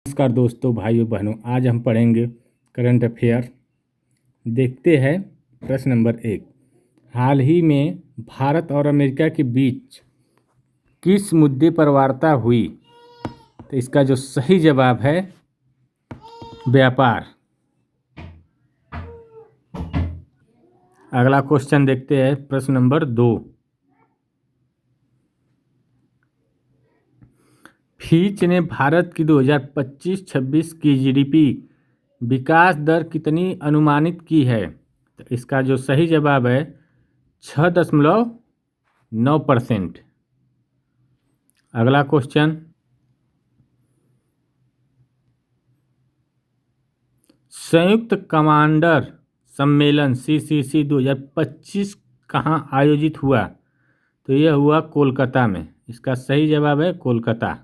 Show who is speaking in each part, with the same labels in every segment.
Speaker 1: नमस्कार दोस्तों, भाइयों बहनों, आज हम पढ़ेंगे करंट अफेयर। देखते हैं प्रश्न नंबर 1। हाल ही में भारत और अमेरिका के बीच किस मुद्दे पर वार्ता हुई? तो इसका जो सही जवाब है व्यापार। अगला क्वेश्चन देखते हैं प्रश्न नंबर 2। फिच ने भारत की 2025-26 की जीडीपी विकास दर कितनी अनुमानित की है? तो इसका जो सही जवाब है 6.9%। अगला क्वेश्चन, संयुक्त कमांडर सम्मेलन CCC 2025 कहाँ आयोजित हुआ? तो यह हुआ कोलकाता में। इसका सही जवाब है कोलकाता।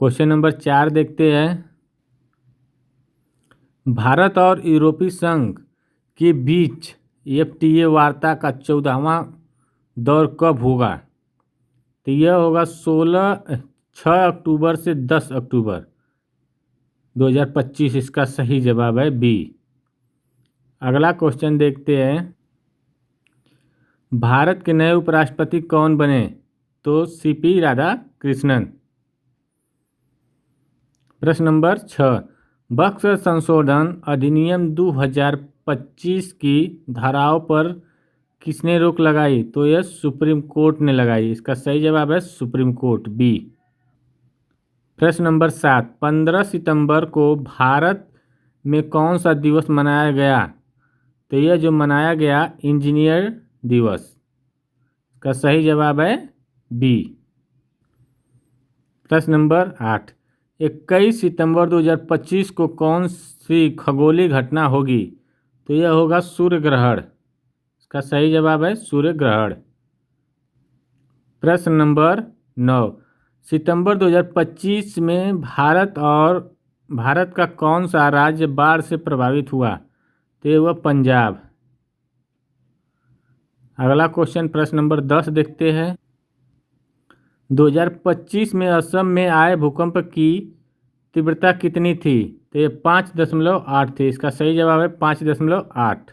Speaker 1: क्वेश्चन नंबर 4 देखते हैं। भारत और यूरोपीय संघ के बीच FTA वार्ता का 14वां दौर कब होगा? तो यह होगा 6 अक्टूबर से 10 अक्टूबर 2025। इसका सही जवाब है बी। अगला क्वेश्चन देखते हैं। भारत के नए उपराष्ट्रपति कौन बने? तो CP राधाकृष्णन। प्रश्न नंबर 6। बक्सर संशोधन अधिनियम 2025 की धाराओं पर किसने रोक लगाई? तो यह सुप्रीम कोर्ट ने लगाई। इसका सही जवाब है सुप्रीम कोर्ट, बी। प्रश्न नंबर 7। 15 सितंबर को भारत में कौन सा दिवस मनाया गया? तो यह जो मनाया गया इंजीनियर दिवस। का सही जवाब है बी। प्रश्न नंबर 8। 21 सितंबर 2025 को कौन सी खगोलीय घटना होगी? तो यह होगा सूर्य ग्रहण। इसका सही जवाब है सूर्य ग्रहण। प्रश्न नंबर 9। सितंबर 2025 में भारत का कौन सा राज्य बाढ़ से प्रभावित हुआ? तो यह हुआ पंजाब। अगला क्वेश्चन प्रश्न नंबर 10 देखते हैं। 2025 में असम में आए भूकंप की तीव्रता कितनी थी? तो ये 5.8 थी। इसका सही जवाब है 5.8।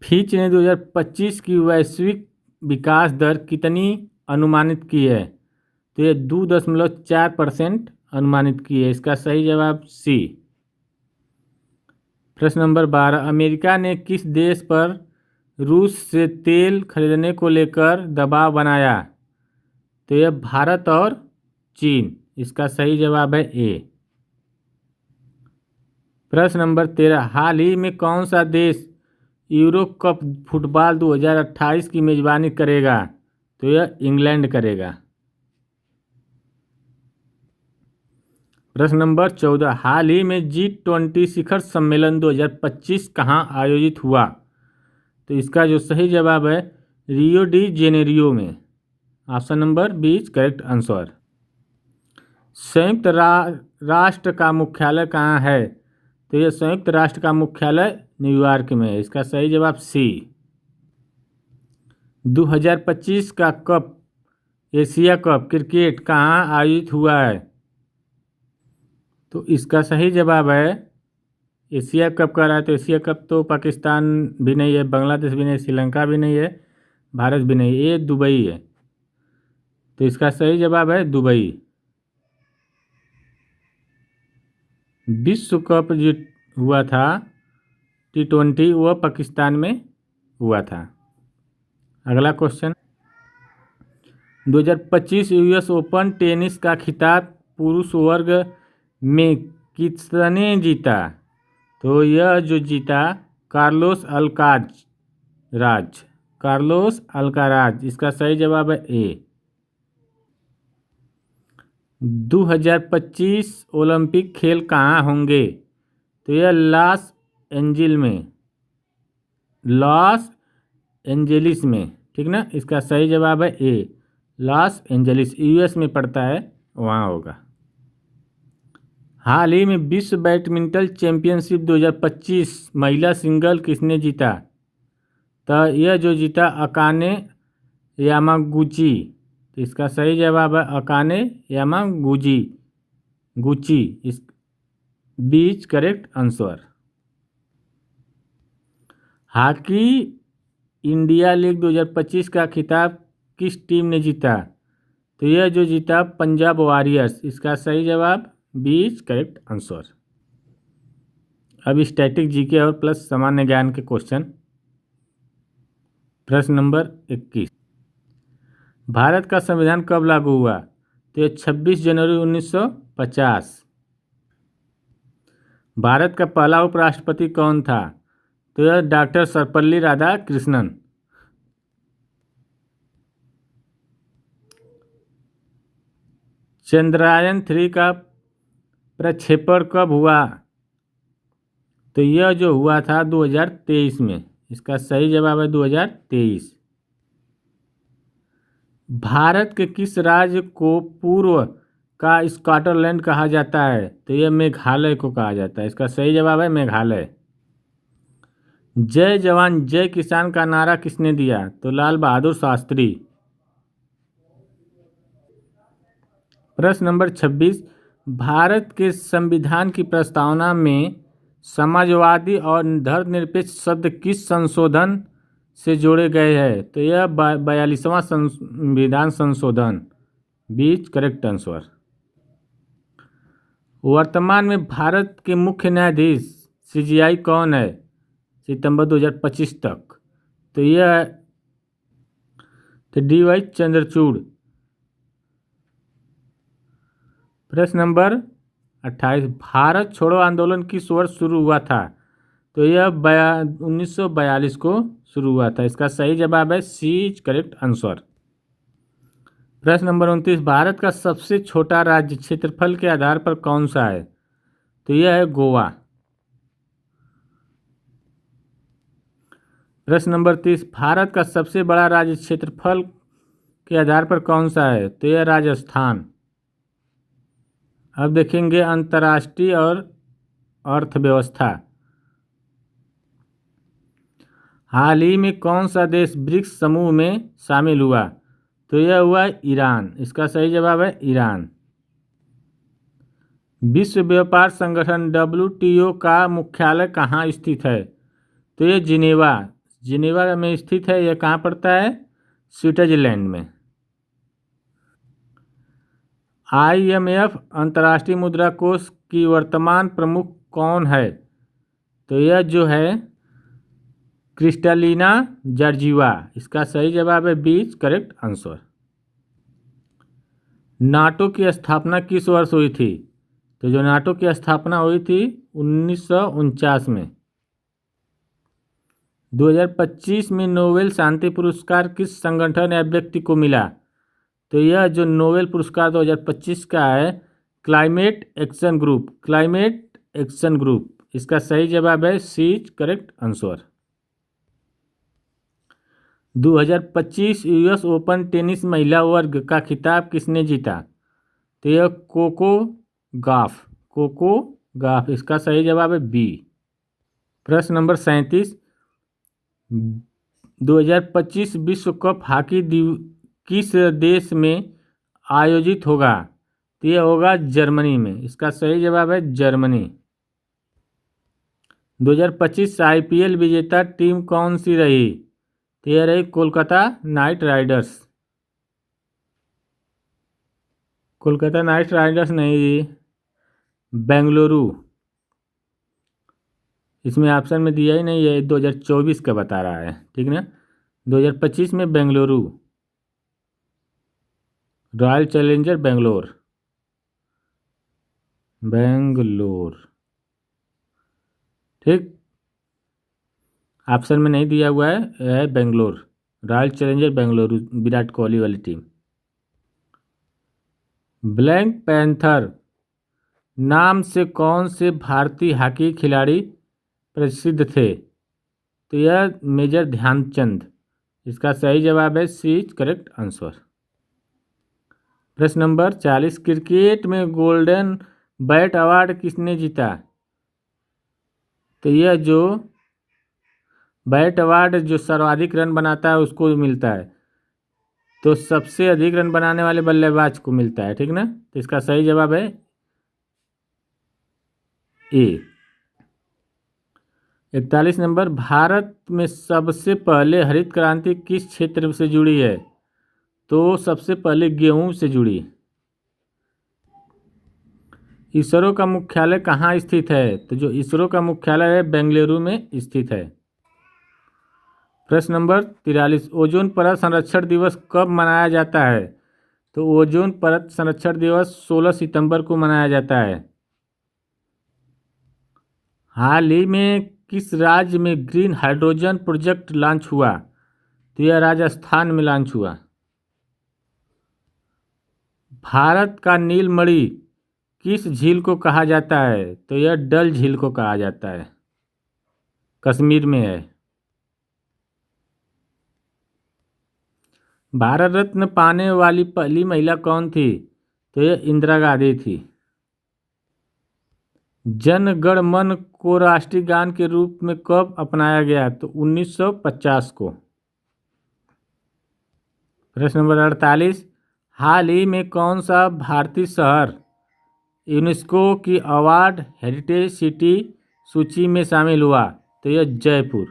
Speaker 1: फिच ने 2025 की वैश्विक विकास दर कितनी अनुमानित की है? तो ये 2.4% अनुमानित की है। इसका सही जवाब सी। प्रश्न नंबर 12। अमेरिका ने किस देश पर रूस से तेल खरीदने को लेकर दबाव बनाया? तो यह भारत और चीन। इसका सही जवाब है ए। प्रश्न नंबर 13। हाल ही में कौन सा देश यूरो कप फुटबॉल 2028 की मेजबानी करेगा? तो यह इंग्लैंड करेगा। प्रश्न नंबर 14। हाल ही में G20 शिखर सम्मेलन 2025 कहाँ आयोजित हुआ? तो इसका जो सही जवाब है रियो डी जेनेरियो में। Option number B is correct answer. संयुक्त राष्ट्र का मुख्यालय कहाँ है? तो यह संयुक्त राष्ट्र का मुख्यालय न्यूयॉर्क में है। इसका सही जवाब सी। 2025 का कप एशिया कप क्रिकेट कहाँ आयोजित हुआ है? तो इसका सही जवाब है एशिया कप का रहा है। तो एशिया कप तो पाकिस्तान भी नहीं है, बांग्लादेश भी नहीं, श्रीलंका भी नहीं है, भारत भी नहीं, ये दुबई है। तो इसका सही जवाब है दुबई। विश्व कप जो हुआ था T20 वह पाकिस्तान में हुआ था। अगला क्वेश्चन। 2025 US ओपन टेनिस का खिताब पुरुष वर्ग में किसने जीता? तो यह जो जीता कार्लोस अल्काराज। इसका सही जवाब है ए। 2025 ओलंपिक खेल कहाँ होंगे? तो यह लॉस एंजेलिस में, ठीक ना। इसका सही जवाब है ए, लॉस एंजेलिस, US में पड़ता है, वहाँ होगा। हाल ही में विश्व बैडमिंटन चैंपियनशिप 2025 महिला सिंगल किसने जीता? तो यह जो जीता अकाने यामागुची, तो इसका सही जवाब है अकाने यामागुची, गुची इस बीच correct answer. Hockey India league 2025 का खिताब किस टीम ने जीता? तो यह जो जीता पंजाब वॉरियर्स, इसका सही जवाब बीच करेक्ट आंसर। अब स्टैटिक जीके और प्लस सामान्य ज्ञान के क्वेश्चन। प्रश्न नंबर 21, भारत का संविधान कब लागू हुआ? तो यह 26 जनवरी 1950। भारत का पहला उपराष्ट्रपति कौन था? तो यह डॉक्टर सर्वपल्ली राधाकृष्णन। चंद्रयान 3 का प्रक्षेपण कब हुआ? तो यह जो हुआ था 2023 में, इसका सही जवाब है 2023। भारत के किस राज्य को पूर्व का स्कॉटलैंड कहा जाता है? तो यह मेघालय को कहा जाता है, इसका सही जवाब है मेघालय। जय जवान जय किसान का नारा किसने दिया? तो लाल बहादुर शास्त्री। प्रश्न नंबर 26, भारत के संविधान की प्रस्तावना में समाजवादी और धर्मनिरपेक्ष शब्द किस संशोधन से जोड़े गए हैं? तो यह 42वां संविधान संशोधन बीच करेक्ट आंसर। वर्तमान में भारत के मुख्य न्यायाधीश सीजीआई कौन है सितंबर 2025 तक? तो यह डी.वाई. चंद्रचूड़। प्रश्न नंबर 28, भारत छोड़ो आंदोलन किस वर्ष शुरू हुआ था? तो यह 1942 को शुरू हुआ था, इसका सही जवाब है सी करेक्ट आंसर। प्रश्न नंबर 29, भारत का सबसे छोटा राज्य क्षेत्रफल के आधार पर कौन सा है? तो यह है गोवा। प्रश्न नंबर 30, भारत का सबसे बड़ा राज्य क्षेत्रफल के आधार पर कौन सा है? तो यह राजस्थान। अब देखेंगे अंतर्राष्ट्रीय और अर्थव्यवस्था। हाल ही में कौन सा देश ब्रिक्स समूह में शामिल हुआ? तो यह हुआ ईरान, इसका सही जवाब है ईरान। विश्व व्यापार संगठन WTO का मुख्यालय कहाँ स्थित है? तो यह जिनेवा में स्थित है। यह कहाँ पड़ता है? स्विट्जरलैंड में। IMF अंतर्राष्ट्रीय मुद्रा कोष की वर्तमान प्रमुख कौन है? तो यह जो है क्रिस्टलिना जॉर्जिवा, इसका सही जवाब है बीच करेक्ट आंसर। नाटो की स्थापना किस वर्ष हुई थी? तो जो नाटो की स्थापना हुई थी 1949 में। 2025 में नोबेल शांति पुरस्कार किस संगठन या व्यक्ति को मिला? तो यह जो नोबेल पुरस्कार 2025 का है क्लाइमेट एक्शन ग्रुप, इसका सही जवाब है C correct answer. 2025 US open tennis महिला वर्ग का खिताब किसने जीता? तो यह कोको गाफ, इसका सही जवाब है बी। प्रश्न नंबर 37, 2025 विश्व कप हॉकी किस देश में आयोजित होगा? तो यह होगा जर्मनी में, इसका सही जवाब है जर्मनी। 2025 IPL विजेता टीम कौन सी रही? तो यह रही कोलकाता नाइट राइडर्स नहीं जी, बेंगलुरु। इसमें ऑप्शन में दिया ही नहीं है, 2024 का बता रहा है, ठीक ना। 2025 में बेंगलुरु, रॉयल चैलेंजर बेंगलोर, ठीक। ऑप्शन में नहीं दिया हुआ है बेंगलोर, रॉयल चैलेंजर बेंगलुरु, विराट कोहली वाली टीम। ब्लैक पैंथर नाम से कौन से भारतीय हॉकी खिलाड़ी प्रसिद्ध थे? तो यह मेजर ध्यानचंद, इसका सही जवाब है सी करेक्ट आंसर। प्रश्न नंबर 40, क्रिकेट में गोल्डन बैट अवार्ड किसने जीता? तो यह जो बैट अवार्ड जो सर्वाधिक रन बनाता है उसको मिलता है। तो सबसे अधिक रन बनाने वाले बल्लेबाज को मिलता है, ठीक ना। तो इसका सही जवाब है ए। 41 नंबर, भारत में सबसे पहले हरित क्रांति किस क्षेत्र से जुड़ी है? तो सबसे पहले गेहूं से जुड़ी। इसरो का मुख्यालय कहाँ स्थित है? तो जो इसरो का मुख्यालय है बेंगलुरु में स्थित है। प्रश्न नंबर 43, ओजोन परत संरक्षण दिवस कब मनाया जाता है? तो ओजोन परत संरक्षण दिवस 16 सितंबर को मनाया जाता है। हाल ही में किस राज्य में ग्रीन हाइड्रोजन प्रोजेक्ट लॉन्च हुआ? तो यह राजस्थान में लॉन्च हुआ। भारत का नीलमणि किस झील को कहा जाता है? तो यह डल झील को कहा जाता है, कश्मीर में है। भारत रत्न पाने वाली पहली महिला कौन थी? तो यह इंदिरा गांधी थी। जन गण मन को राष्ट्रीय गान के रूप में कब अपनाया गया? तो 1950 को। प्रश्न नंबर 48, हाल ही में कौन सा भारतीय शहर यूनेस्को की अवार्ड हेरिटेज सिटी सूची में शामिल हुआ? तो यह जयपुर।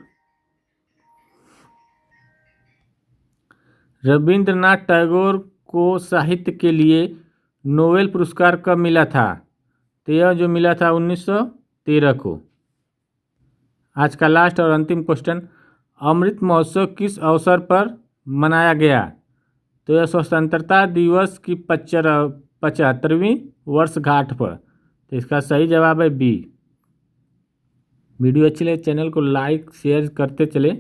Speaker 1: रविंद्रनाथ टैगोर को साहित्य के लिए नोबेल पुरस्कार कब मिला था? तो यह जो मिला था 1913 को। आज का लास्ट और अंतिम क्वेश्चन, अमृत महोत्सव किस अवसर पर मनाया गया? तो यह स्वतंत्रता दिवस की 75वीं वर्षगांठ पर। तो इसका सही जवाब है बी। वीडियो अच्छी लगे चैनल को लाइक शेयर करते चले।